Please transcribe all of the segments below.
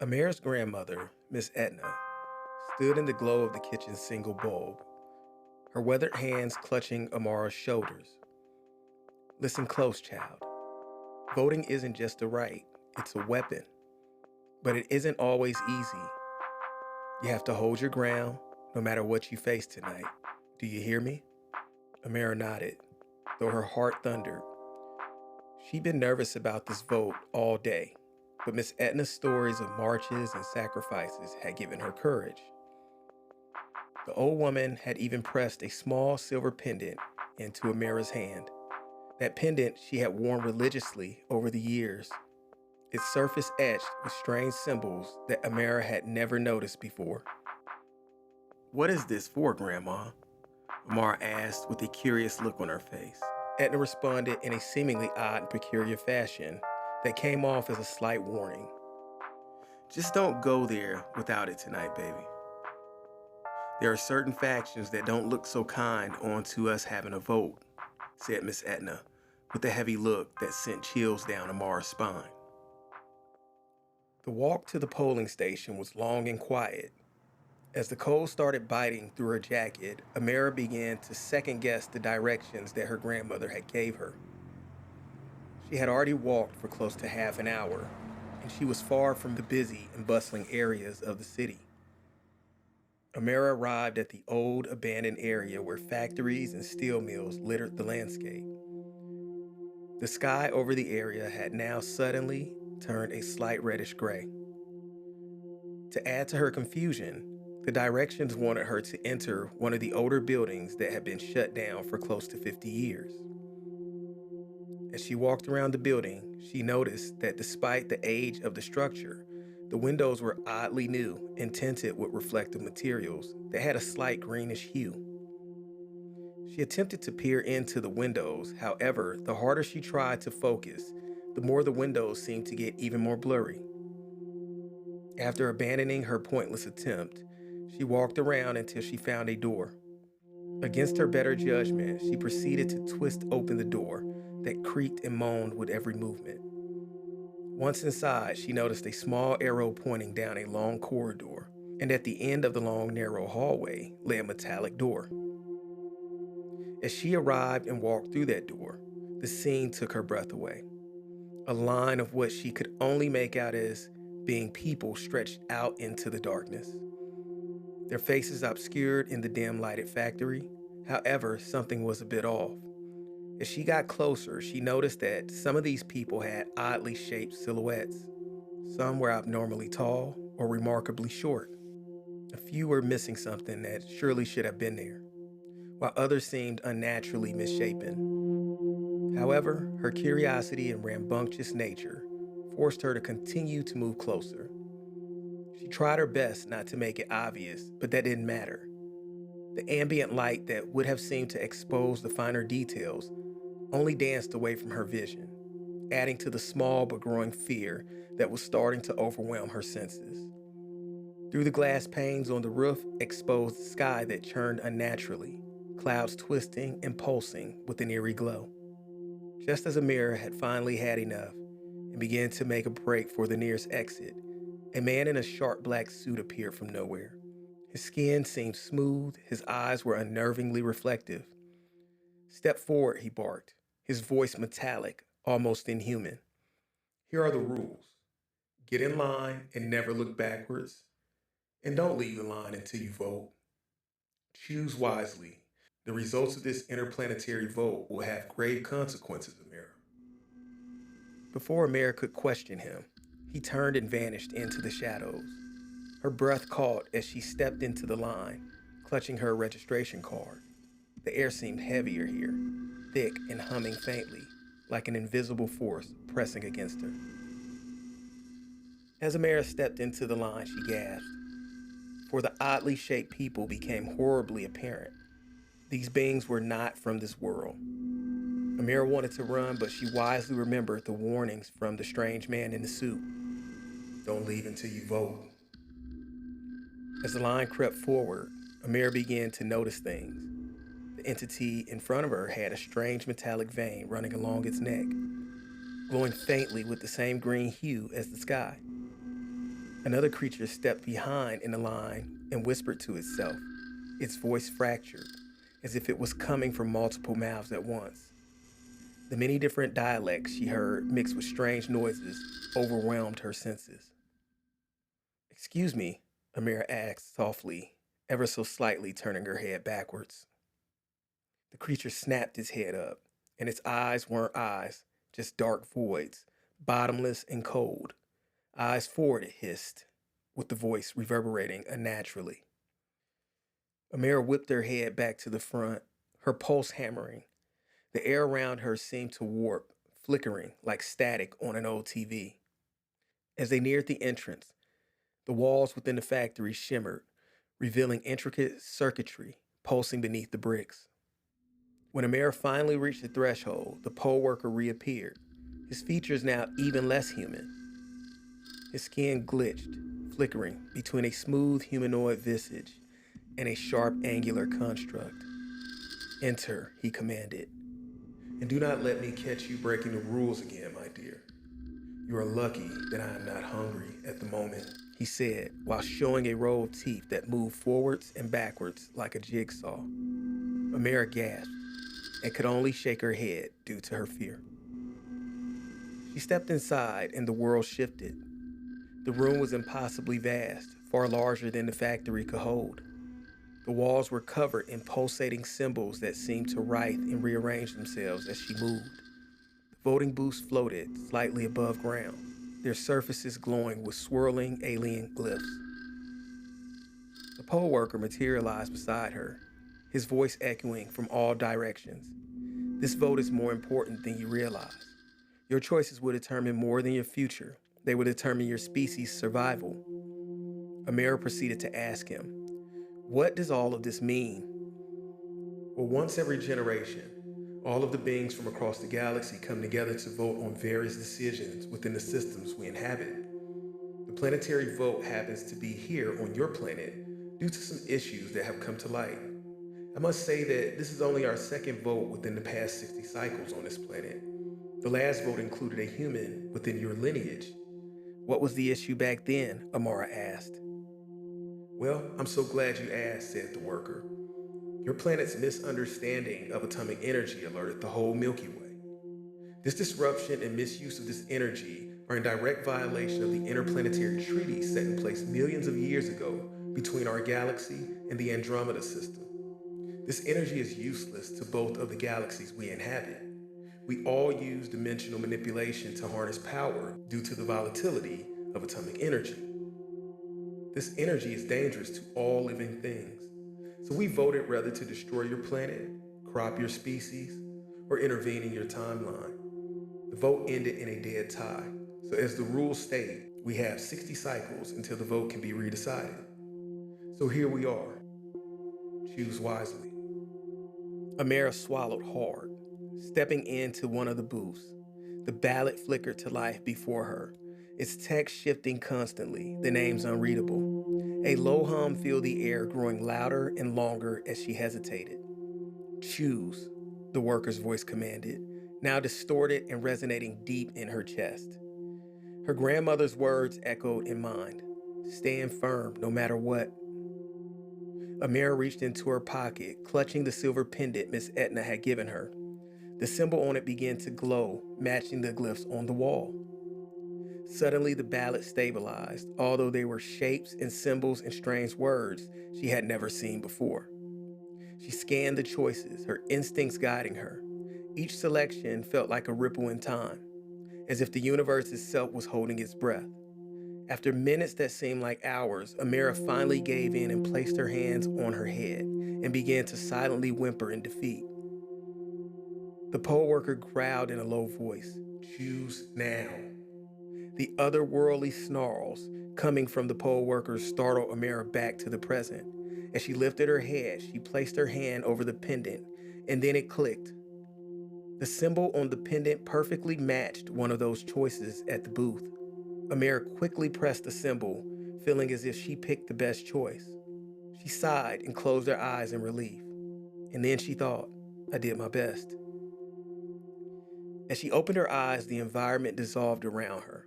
Amira's grandmother, Miss Etna, stood in the glow of the kitchen's single bulb, her weathered hands clutching Amara's shoulders. Listen close, child. Voting isn't just a right, it's a weapon. But it isn't always easy. You have to hold your ground, no matter what you face tonight. Do you hear me? Amira nodded, though her heart thundered. She'd been nervous about this vote all day, but Miss Etna's stories of marches and sacrifices had given her courage. The old woman had even pressed a small silver pendant into Amira's hand. That pendant she had worn religiously over the years, its surface etched with strange symbols that Amira had never noticed before. "What is this for, Grandma?" Amara asked with a curious look on her face. Etna responded in a seemingly odd and peculiar fashion that came off as a slight warning. "Just don't go there without it tonight, baby. There are certain factions that don't look so kind onto us having a vote," said Miss Etna, with a heavy look that sent chills down Amara's spine. The walk to the polling station was long and quiet. As the cold started biting through her jacket, Amira began to second-guess the directions that her grandmother had gave her. She had already walked for close to half an hour, and she was far from the busy and bustling areas of the city. Amira arrived at the old, abandoned area where factories and steel mills littered the landscape. The sky over the area had now suddenly turned a slight reddish gray. To add to her confusion, the directions wanted her to enter one of the older buildings that had been shut down for close to 50 years. As she walked around the building, she noticed that despite the age of the structure, the windows were oddly new and tinted with reflective materials that had a slight greenish hue. She attempted to peer into the windows, however, the harder she tried to focus, the more the windows seemed to get even more blurry. After abandoning her pointless attempt, she walked around until she found a door. Against her better judgment, she proceeded to twist open the door that creaked and moaned with every movement. Once inside, she noticed a small arrow pointing down a long corridor, and at the end of the long, narrow hallway lay a metallic door. As she arrived and walked through that door, the scene took her breath away. A line of what she could only make out as being people stretched out into the darkness, their faces obscured in the dim lighted factory. However, something was a bit off. As she got closer, she noticed that some of these people had oddly shaped silhouettes. Some were abnormally tall or remarkably short. A few were missing something that surely should have been there, while others seemed unnaturally misshapen. However, her curiosity and rambunctious nature forced her to continue to move closer. She tried her best not to make it obvious, but that didn't matter. The ambient light that would have seemed to expose the finer details only danced away from her vision, adding to the small but growing fear that was starting to overwhelm her senses. Through the glass panes on the roof exposed the sky that churned unnaturally, clouds twisting and pulsing with an eerie glow. Just as Amira had finally had enough and began to make a break for the nearest exit, a man in a sharp black suit appeared from nowhere. His skin seemed smooth, his eyes were unnervingly reflective. "Step forward," he barked, his voice metallic, almost inhuman. "Here are the rules. Get in line and never look backwards. And don't leave the line until you vote. Choose wisely. The results of this interplanetary vote will have grave consequences, Amira." Before Amira could question him, he turned and vanished into the shadows. Her breath caught as she stepped into the line, clutching her registration card. The air seemed heavier here, thick and humming faintly, like an invisible force pressing against her. As Amira stepped into the line, she gasped, for the oddly shaped people became horribly apparent. These beings were not from this world. Amira wanted to run, but she wisely remembered the warnings from the strange man in the suit. "Don't leave until you vote." As the line crept forward, Amira began to notice things. The entity in front of her had a strange metallic vein running along its neck, glowing faintly with the same green hue as the sky. Another creature stepped behind in the line and whispered to itself, its voice fractured, as if it was coming from multiple mouths at once. The many different dialects she heard, mixed with strange noises, overwhelmed her senses. "Excuse me," Amira asked softly, ever so slightly turning her head backwards. The creature snapped its head up, and its eyes weren't eyes, just dark voids, bottomless and cold. "Eyes forward," it hissed, with the voice reverberating unnaturally. Amira whipped her head back to the front, her pulse hammering. The air around her seemed to warp, flickering like static on an old TV. As they neared the entrance, the walls within the factory shimmered, revealing intricate circuitry pulsing beneath the bricks. When Amir finally reached the threshold, the pole worker reappeared, his features now even less human. His skin glitched, flickering between a smooth humanoid visage and a sharp angular construct. "Enter," he commanded. "And do not let me catch you breaking the rules again, my dear. You are lucky that I am not hungry at the moment," he said, while showing a row of teeth that moved forwards and backwards like a jigsaw. Amira gasped and could only shake her head due to her fear. She stepped inside and the world shifted. The room was impossibly vast, far larger than the factory could hold. The walls were covered in pulsating symbols that seemed to writhe and rearrange themselves as she moved. The voting booths floated slightly above ground, their surfaces glowing with swirling alien glyphs. The poll worker materialized beside her, his voice echoing from all directions. "This vote is more important than you realize. Your choices will determine more than your future. They will determine your species' survival." Amira proceeded to ask him, "What does all of this mean?" "Well, once every generation, all of the beings from across the galaxy come together to vote on various decisions within the systems we inhabit. The planetary vote happens to be here on your planet due to some issues that have come to light. I must say that this is only our second vote within the past 60 cycles on this planet. The last vote included a human within your lineage." "What was the issue back then?" Amara asked. "Well, I'm so glad you asked," said the worker. "Your planet's misunderstanding of atomic energy alerted the whole Milky Way. This disruption and misuse of this energy are in direct violation of the interplanetary treaties set in place millions of years ago between our galaxy and the Andromeda system. This energy is useless to both of the galaxies we inhabit. We all use dimensional manipulation to harness power due to the volatility of atomic energy. This energy is dangerous to all living things. So we voted whether to destroy your planet, crop your species, or intervene in your timeline. The vote ended in a dead tie. So as the rules state, we have 60 cycles until the vote can be redecided. So here we are. Choose wisely." Amara swallowed hard, stepping into one of the booths. The ballot flickered to life before her, its text shifting constantly, the names unreadable. A low hum filled the air, growing louder and longer as she hesitated. "Choose," the worker's voice commanded, now distorted and resonating deep in her chest. Her grandmother's words echoed in mind. "Stand firm, no matter what." Amira reached into her pocket, clutching the silver pendant Miss Etna had given her. The symbol on it began to glow, matching the glyphs on the wall. Suddenly, the ballot stabilized, although they were shapes and symbols and strange words she had never seen before. She scanned the choices, her instincts guiding her. Each selection felt like a ripple in time, as if the universe itself was holding its breath. After minutes that seemed like hours, Amira finally gave in and placed her hands on her head and began to silently whimper in defeat. The poll worker growled in a low voice, "Choose now." The otherworldly snarls coming from the poll worker startled Amira back to the present. As she lifted her head, she placed her hand over the pendant, and then it clicked. The symbol on the pendant perfectly matched one of those choices at the booth. Amira quickly pressed the symbol, feeling as if she picked the best choice. She sighed and closed her eyes in relief. And then she thought, "I did my best." As she opened her eyes, the environment dissolved around her.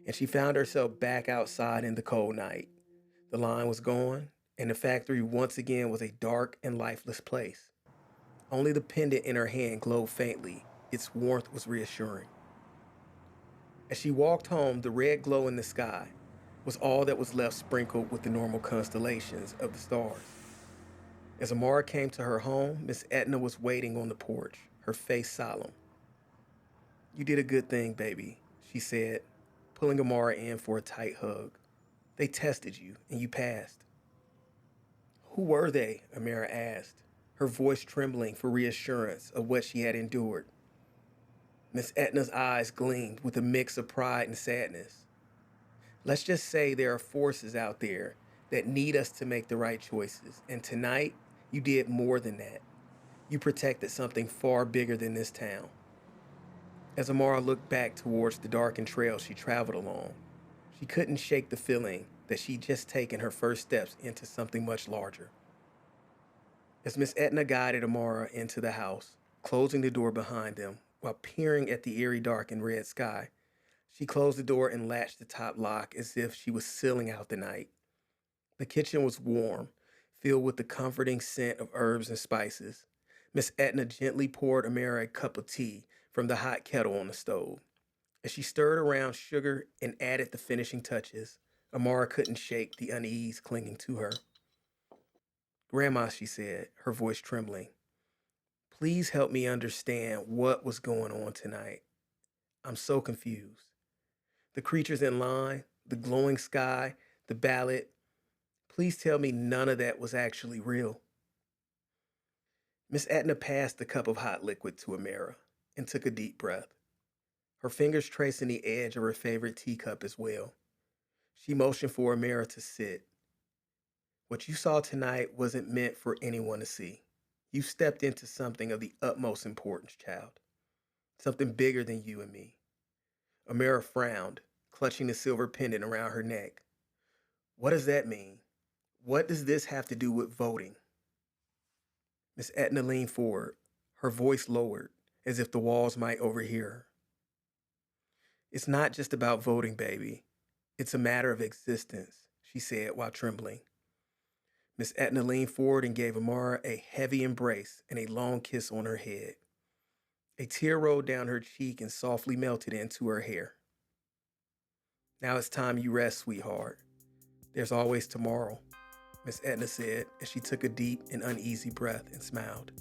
and she found herself back outside in the cold night. The line was gone, and the factory once again was a dark and lifeless place. Only the pendant in her hand glowed faintly. Its warmth was reassuring. As she walked home, the red glow in the sky was all that was left sprinkled with the normal constellations of the stars. As Amara came to her home, Miss Etna was waiting on the porch, her face solemn. "You did a good thing, baby," she said, pulling Amara in for a tight hug. "They tested you, and you passed." "Who were they?" Amara asked, her voice trembling for reassurance of what she had endured. Miss Etna's eyes gleamed with a mix of pride and sadness. "Let's just say there are forces out there that need us to make the right choices, and tonight, you did more than that. You protected something far bigger than this town." As Amara looked back towards the darkened trail she traveled along, she couldn't shake the feeling that she'd just taken her first steps into something much larger. As Miss Etna guided Amara into the house, closing the door behind them while peering at the eerie dark and red sky, she closed the door and latched the top lock as if she was sealing out the night. The kitchen was warm, filled with the comforting scent of herbs and spices. Miss Etna gently poured Amara a cup of tea from the hot kettle on the stove. As she stirred around sugar and added the finishing touches, Amara couldn't shake the unease clinging to her. "Grandma," she said, her voice trembling, "please help me understand what was going on tonight. I'm so confused. The creatures in line, the glowing sky, the ballad. Please tell me none of that was actually real." Miss Etna passed the cup of hot liquid to Amara and took a deep breath, her fingers tracing the edge of her favorite teacup as well. She motioned for Amara to sit. "What you saw tonight wasn't meant for anyone to see. You stepped into something of the utmost importance, child. Something bigger than you and me." Amara frowned, clutching the silver pendant around her neck. "What does that mean? What does this have to do with voting?" Miss Etna leaned forward, her voice lowered, as if the walls might overhear her. "It's not just about voting, baby. It's a matter of existence," she said while trembling. Miss Etna leaned forward and gave Amara a heavy embrace and a long kiss on her head. A tear rolled down her cheek and softly melted into her hair. "Now it's time you rest, sweetheart. There's always tomorrow," Miss Etna said as she took a deep and uneasy breath and smiled.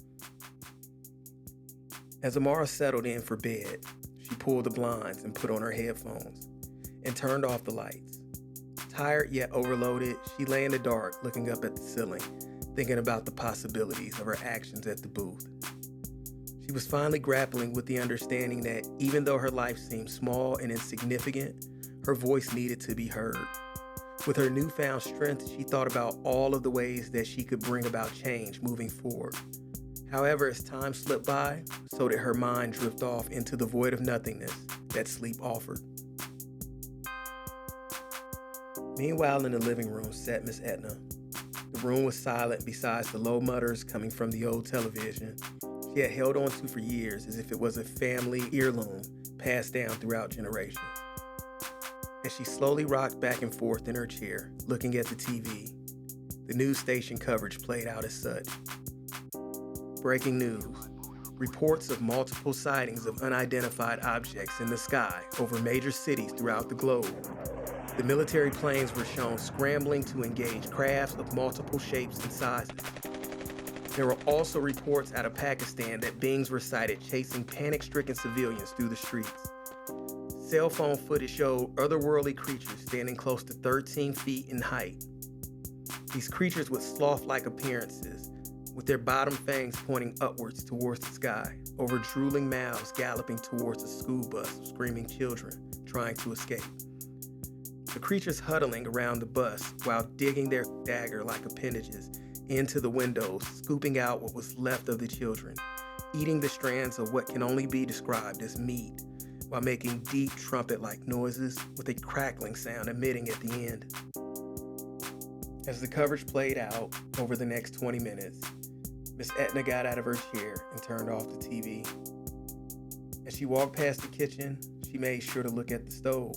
As Amara settled in for bed, she pulled the blinds and put on her headphones and turned off the lights. Tired yet overloaded, she lay in the dark looking up at the ceiling, thinking about the possibilities of her actions at the booth. She was finally grappling with the understanding that even though her life seemed small and insignificant, her voice needed to be heard. With her newfound strength, she thought about all of the ways that she could bring about change moving forward. However, as time slipped by, so did her mind drift off into the void of nothingness that sleep offered. Meanwhile, in the living room sat Miss Etna. The room was silent besides the low mutters coming from the old television she had held on to for years as if it was a family heirloom passed down throughout generations. As she slowly rocked back and forth in her chair, looking at the TV, the news station coverage played out as such. Breaking news. Reports of multiple sightings of unidentified objects in the sky over major cities throughout the globe. The military planes were shown scrambling to engage crafts of multiple shapes and sizes. There were also reports out of Pakistan that beings were sighted chasing panic-stricken civilians through the streets. Cell phone footage showed otherworldly creatures standing close to 13 feet in height. These creatures with sloth-like appearances, with their bottom fangs pointing upwards towards the sky, over drooling mouths galloping towards a school bus of screaming children trying to escape. The creatures huddling around the bus while digging their dagger-like appendages into the windows, scooping out what was left of the children, eating the strands of what can only be described as meat, while making deep trumpet-like noises with a crackling sound emitting at the end. As the coverage played out over the next 20 minutes, Miss Etna got out of her chair and turned off the TV. As she walked past the kitchen, she made sure to look at the stove.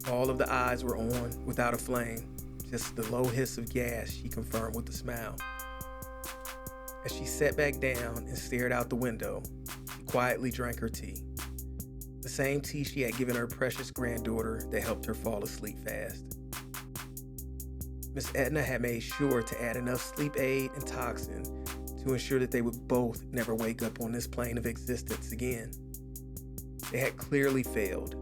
All of the eyes were on without a flame, just the low hiss of gas she confirmed with a smile. As she sat back down and stared out the window, she quietly drank her tea. The same tea she had given her precious granddaughter that helped her fall asleep fast. Miss Edna had made sure to add enough sleep aid and toxin to ensure that they would both never wake up on this plane of existence again. They had clearly failed,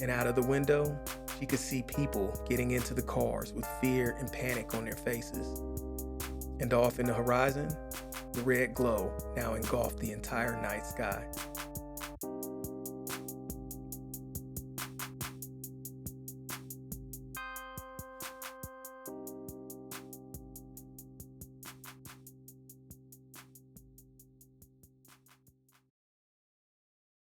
and out of the window, she could see people getting into the cars with fear and panic on their faces. And off in the horizon, the red glow now engulfed the entire night sky.